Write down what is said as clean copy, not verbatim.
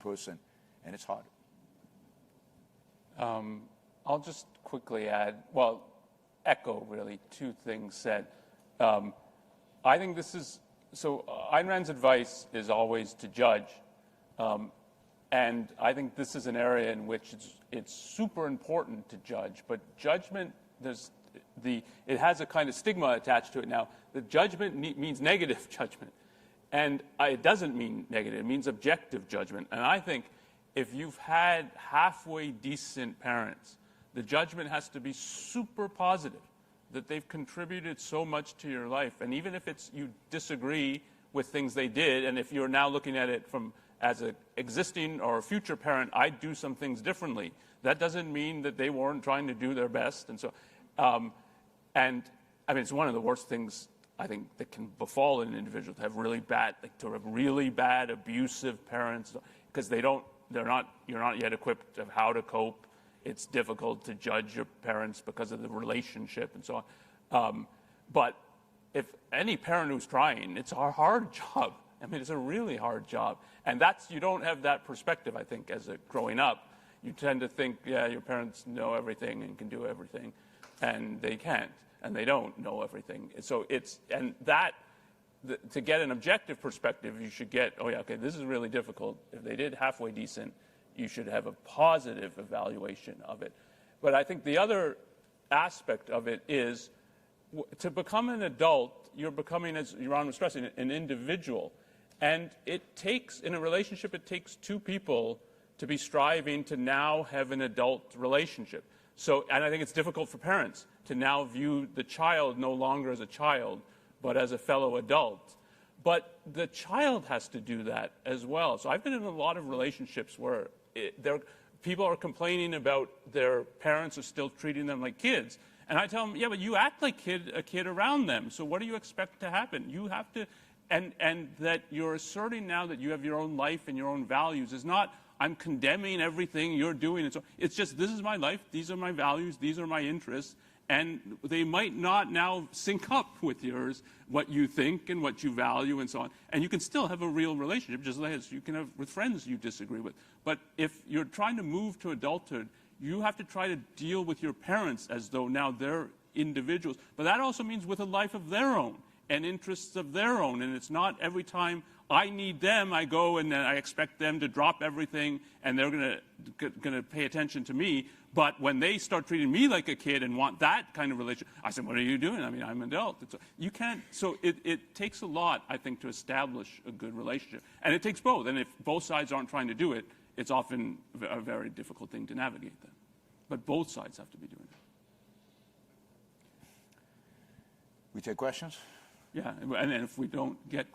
person, and it's hard. I'll just quickly add, well, echo really two things said. I think this is, so Ayn Rand's advice is always to judge. And I think this is an area in which it's super important to judge, but judgment, it has a kind of stigma attached to it now. The judgment means negative judgment. And it doesn't mean negative, it means objective judgment. And I think if you've had halfway decent parents, the judgment has to be super positive, that they've contributed so much to your life. And even if you disagree with things they did, and if you're now looking at it as an existing or a future parent, I'd do some things differently. That doesn't mean that they weren't trying to do their best. And so, and I mean, it's one of the worst things I think that can befall an individual to have really bad, abusive parents, because you're not yet equipped of how to cope. It's difficult to judge your parents because of the relationship and so on. But if any parent who's trying, it's a hard job. I mean, it's a really hard job. And you don't have that perspective, I think, as growing up. You tend to think, yeah, your parents know everything and can do everything. And they can't, and they don't know everything. So to get an objective perspective, you should get, oh yeah, okay, this is really difficult. If they did halfway decent, you should have a positive evaluation of it. But I think the other aspect of it is, to become an adult, you're becoming, as Yaron was stressing, an individual. And in a relationship, it takes two people to be striving to now have an adult relationship. And I think it's difficult for parents to now view the child no longer as a child, but as a fellow adult. But the child has to do that as well. So I've been in a lot of relationships where people are complaining about their parents are still treating them like kids. And I tell them, yeah, but you act like a kid around them. So what do you expect to happen? You have to, and that you're asserting now that you have your own life and your own values is not, I'm condemning everything you're doing. And so it's just, this is my life, these are my values, these are my interests. And they might not now sync up with yours, what you think and what you value and so on. And you can still have a real relationship, just as you can have with friends you disagree with. But if you're trying to move to adulthood, you have to try to deal with your parents as though now they're individuals. But that also means with a life of their own and interests of their own. And it's not every time I need them, I go and I expect them to drop everything and they're going to pay attention to me. But when they start treating me like a kid and want that kind of relationship, I said, what are you doing? I mean, I'm an adult. You can't, so it takes a lot, I think, to establish a good relationship. And it takes both. And if both sides aren't trying to do it, it's often a very difficult thing to navigate that. But both sides have to be doing it. We take questions? Yeah, and if we don't get